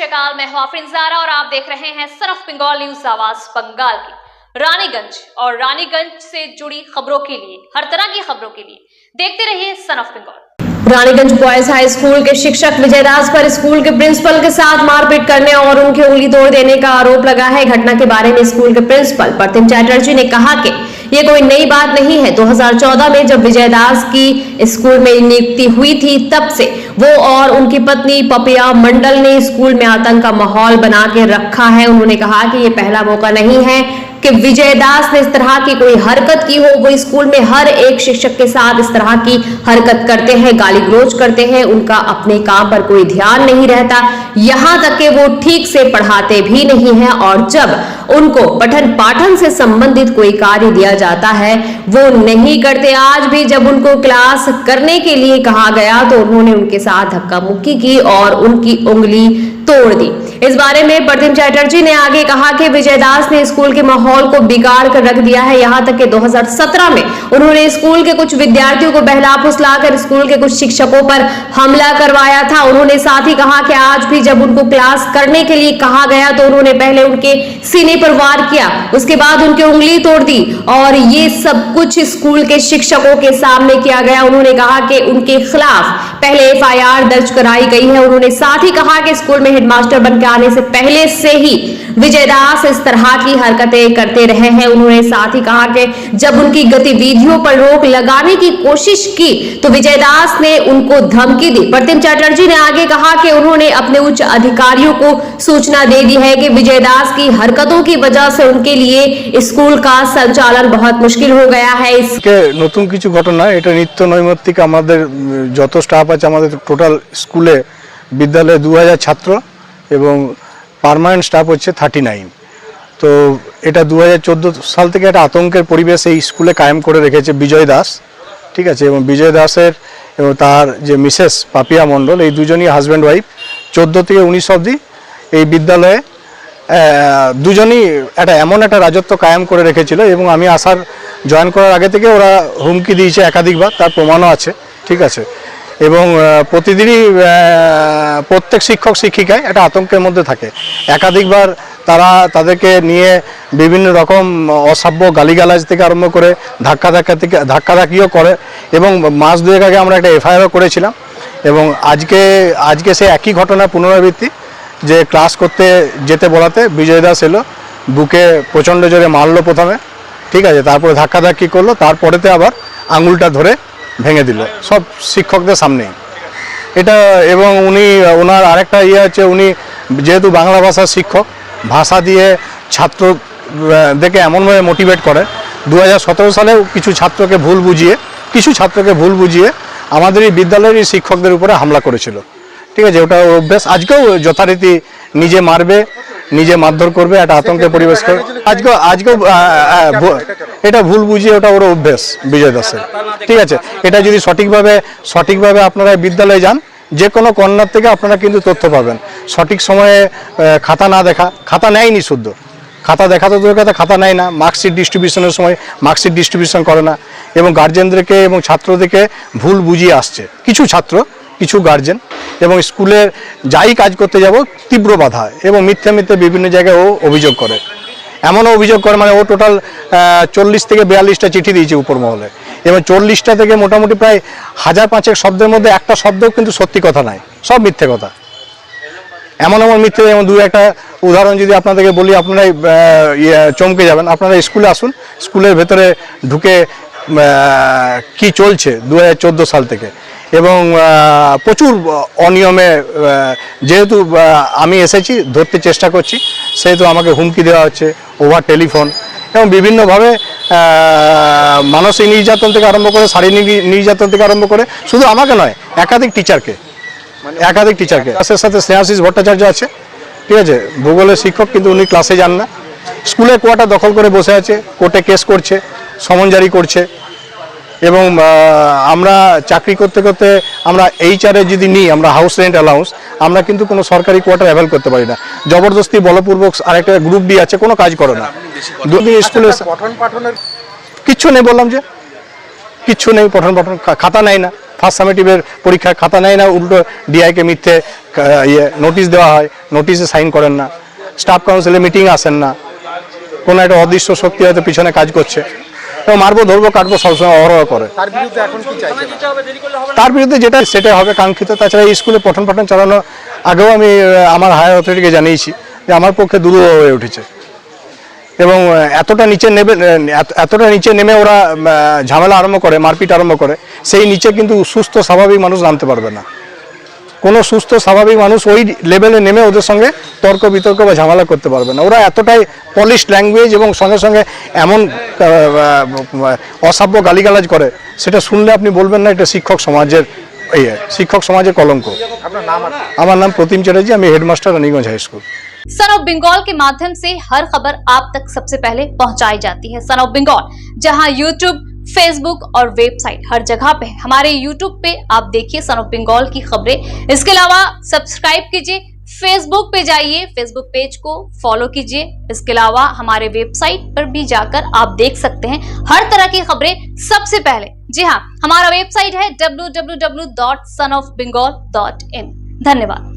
श्री अकाल। मैं हूं आफरीन ज़ारा और आप देख रहे हैं सन ऑफ बंगाल न्यूज आवाज बंगाल की। रानीगंज और रानीगंज से जुड़ी खबरों के लिए, हर तरह की खबरों के लिए देखते रहिए son of Bengal. Raniganj boys high school के शिक्षक विजय दास पर स्कूल के प्रिंसिपल के साथ मारपीट करने और उनकी उंगली तोड़ देने का आरोप लगा है। घटना के बारे में स्कूल के प्रिंसिपल प्रतिम चैटर्जी ने कहा कि ये कोई नई बात नहीं है। 2014 में जब विजय दास की स्कूल में नियुक्ति हुई थी, तब से वो और उनकी पत्नी पपिया मंडल ने स्कूल में आतंक का माहौल बना के रखा है। उन्होंने कहा कि ये पहला मौका नहीं है कि विजय दास ने इस तरह की कोई हरकत की हो। वो स्कूल में हर एक शिक्षक के साथ इस तरह की हरकत करते हैं, गाली गलौज करते हैं, उनका अपने काम पर कोई ध्यान नहीं रहता, यहाँ तक कि वो ठीक से पढ़ाते भी नहीं हैं। और जब उनको पठन पाठन से संबंधित कोई कार्य दिया जाता है वो नहीं करते। आज भी जब उनको क्लास करने के लिए कहा गया तो उन्होंने उनके साथ धक्का मुक्की की और उनकी उंगली तोड़ दी। इस बारे में प्रतिम चैटर्जी ने आगे कहा कि विजय दास ने स्कूल के माहौल को बिगाड़ कर रख दिया है। यहाँ तक कि 2017 में उन्होंने स्कूल के कुछ विद्यार्थियों को बहला फुसलाकर स्कूल के कुछ शिक्षकों पर हमला करवाया था। उन्होंने साथ ही कहा कि आज भी जब उनको क्लास करने के लिए कहा गया तो उन्होंने पहले उनके सीने पर वार किया, उसके बाद उनकी उंगली तोड़ दी और ये सब कुछ स्कूल के शिक्षकों के सामने किया गया। उन्होंने कहा कि उनके खिलाफ पहले FIR दर्ज कराई गई है। उन्होंने साथ ही कहा कि स्कूल में हेडमास्टर बनकर आने से पहले से ही विजय दास इस तरह की हरकतें करते रहे हैं। उन्होंने साथ ही कहा कि जब उनकी गतिविधियों पर रोक लगाने की कोशिश की तो विजय दास ने उनको धमकी दी। प्रतिम चैटर्जी ने आगे कहा कि उन्होंने अपने उच्च अधिकारियों को सूचना दे दी है कि विजय दास की हरकतों की वजह से उनके लिए स्कूल का संचालन बहुत मुश्किल हो गया है। इसके नतून किछु घटना এটা নিত্য নৈমিত্তিক আমাদের যত স্টাফ আছে আমাদের টোটাল স্কুলে বিদ্যালয়ে 2000 ছাত্র এবং পার্মানেন্ট স্টাফ হচ্ছে 39। তো এটা 2014 সাল থেকে একটা আতঙ্কের পরিবেশ এই স্কুলে কায়েম করে রেখেছে বিজয় দাস, ঠিক আছে। এবং বিজয় দাসের এবং তার যে মিসেস পাপিয়া মণ্ডল, এই দুজনই হাজব্যান্ড ওয়াইফ 14 থেকে 19 অবধি এই বিদ্যালয়ে দুজনই এমন একটা রাজত্ব কায়েম করে রেখেছিল। এবং আমি আসার জয়েন করার আগে থেকে ওরা হুমকি দিয়েছে একাধিকবার, তার প্রমাণও আছে, ঠিক আছে। এবং প্রতিদিনই প্রত্যেক শিক্ষক শিক্ষিকায় একটা আতঙ্কের মধ্যে থাকে। একাধিকবার তাদেরকে নিয়ে বিভিন্ন রকম অসভ্য গালিগালাজ থেকে আরম্ভ করে ধাক্কাধাক্কিও করে। এবং মাস দুয়েক আগে আমরা একটা FIR করেছিলাম। এবং আজকে সে একই ঘটনা পুনরাবৃত্তি, যে ক্লাস করতে যেতে বলাতে বিজয় দাস এলো, বুকে প্রচণ্ড জোরে মারলো প্রথমে, ঠিক আছে, তারপরে ধাক্কাধাক্কি করলো, তারপরেতে আবার আঙুলটা ধরে ভেঙে দিল সব শিক্ষকদের সামনেই এটা। এবং ওনার আরেকটা আছে, উনি যেহেতু বাংলা ভাষার শিক্ষক, ভাষা দিয়ে ছাত্রদেরকে এমনভাবে মোটিভেট করে। 2017 সালেও কিছু ছাত্রকে ভুল বুঝিয়ে আমাদের এই বিদ্যালয়ের শিক্ষকদের উপরে হামলা করেছিল, ঠিক আছে। ওটা অভ্যাস, আজকেও যথারীতি নিজে মারবে, নিজে মারধর করবে, একটা আতঙ্কের পরিবেশ করে। আজকেও এটা ভুল বুঝিয়ে ওটা ওর অভ্যাস বিজয় দাসের, ঠিক আছে। এটা যদি সঠিকভাবে আপনারা বিদ্যালয়ে যান, যে কোনো কর্নার থেকে আপনারা কিন্তু তথ্য পাবেন। সঠিক সময়ে খাতা নেয়নি, শুদ্ধ খাতা দেখা তো দূরের কথা, খাতা নেয় না। মার্কশিট ডিস্ট্রিবিউশনের সময় মার্কশিট ডিস্ট্রিবিউশন করে না। এবং গার্জেনদেরকে এবং ছাত্রদেরকে ভুল বুঝিয়ে আসছে কিছু ছাত্র, কিছু গার্জেন। এবং স্কুলের যাই কাজ করতে যাব তীব্র বাধা এবং মিথ্যে বিভিন্ন জায়গায় ও অভিযোগ করে। এমনও অভিযোগ করে, মানে ও টোটাল 40 থেকে 42টা চিঠি দিয়েছে উপর মহলে। এবং 40টা থেকে মোটামুটি প্রায় 1000-500 শব্দের মধ্যে একটা শব্দও কিন্তু সত্যি কথা নাই, সব মিথ্যে কথা। এমন মিথ্যে। এবং দু একটা উদাহরণ যদি আপনাদেরকে বলি, আপনারাই চমকে যাবেন। আপনারা স্কুলে আসুন, স্কুলের ভেতরে ঢুকে কি চলছে 2014 সাল থেকে। এবং প্রচুর অনিয়মে, যেহেতু আমি এসেছি ধরতে চেষ্টা করছি, সেহেতু আমাকে হুমকি দেওয়া হচ্ছে ওভার টেলিফোন এবং বিভিন্নভাবে মানসিক নির্যাতন থেকে আরম্ভ করে, শারীরিক নির্যাতন থেকে আরম্ভ করে, শুধু আমাকে নয়, একাধিক টিচারকে। ক্লাসের সাথে স্নেহাশিস ভট্টাচার্য আছে, ঠিক আছে, ভূগোলের শিক্ষক, কিন্তু উনি ক্লাসে যান না। স্কুলের কোয়ার্টার দখল করে বসে আছে, কোর্টে কেস করছে, সমন জারি করছে। এবং আমরা চাকরি করতে আমরা HR যদি নিই, আমরা হাউস রেন্ট অ্যালাউন্স, আমরা কিন্তু কোনো সরকারি কোয়ার্টার অ্যাভেল করতে পারি না। জবরদস্তি বলপূর্বক আরেকটা গ্রুপ ডি আছে, কোনো কাজ করে না। স্কুলে কিচ্ছু নেই, বললাম যে কিচ্ছু নেই, পঠন খাতা নেয় না। ফার্স্ট সামেটিভের পরীক্ষায় খাতা নেয় না, উল্টো ডিআইকে মিথ্যে নোটিশ দেওয়া হয়, নোটিশে সাইন করেন না, স্টাফ কাউন্সিলে মিটিং আসেন না, কোনো একটা অদৃশ্য শক্তি হয়তো পিছনে কাজ করছে, তো মারবো ধরবো কাটবো সবসময় অহরহ করে। তার বিরুদ্ধে এখন কি চাইছেন? তার বিরুদ্ধে যেটা সেটাই হবে কাঙ্ক্ষিত। তাছাড়া এই স্কুলে পঠন পাঠন চালানো আগেও আমি আমার হায়ার অথরিটিকে জানিয়েছি যে আমার পক্ষে দুরূহ হয়ে উঠেছে, এবং এতটা নিচে নেমে ওরা ঝামেলা আরম্ভ করে, মারপিট আরম্ভ করে, সেই নিচে কিন্তু সুস্থ স্বাভাবিক মানুষ নামতে পারবে না। কোনো সুস্থ স্বাভাবিক মানুষ ওই লেভেলে নেমে ওদের সঙ্গে তর্ক বিতর্ক বা ঝামেলা করতে পারবে না। ওরা এতটাই পলিশড ল্যাঙ্গুয়েজ এবং সঙ্গে সঙ্গে এমন অসভ্য গালিগালাজ করে, সেটা শুনলে আপনি বলবেন না এটা শিক্ষক সমাজের কলঙ্ক। আপনার নাম? আমার নাম প্রতিম চ্যাটার্জি, আমি headmaster Raniganj high school. Son of Bengal के माध्यम से हर खबर आप तक सबसे पहले पहुंचाई जाती है। सन ऑफ बंगाल जहां यूट्यूब, फेसबुक और वेबसाइट हर जगह पे है। हमारे यूट्यूब पे आप देखिए सन ऑफ बंगाल की खबरें। इसके अलावा सब्सक्राइब कीजिए, फेसबुक पे जाइए, फेसबुक पेज को फॉलो कीजिए। इसके अलावा हमारे वेबसाइट पर भी जाकर आप देख सकते हैं हर तरह की खबरें सबसे पहले। जी हाँ, हमारा वेबसाइट है www.sonofbengal.in। धन्यवाद।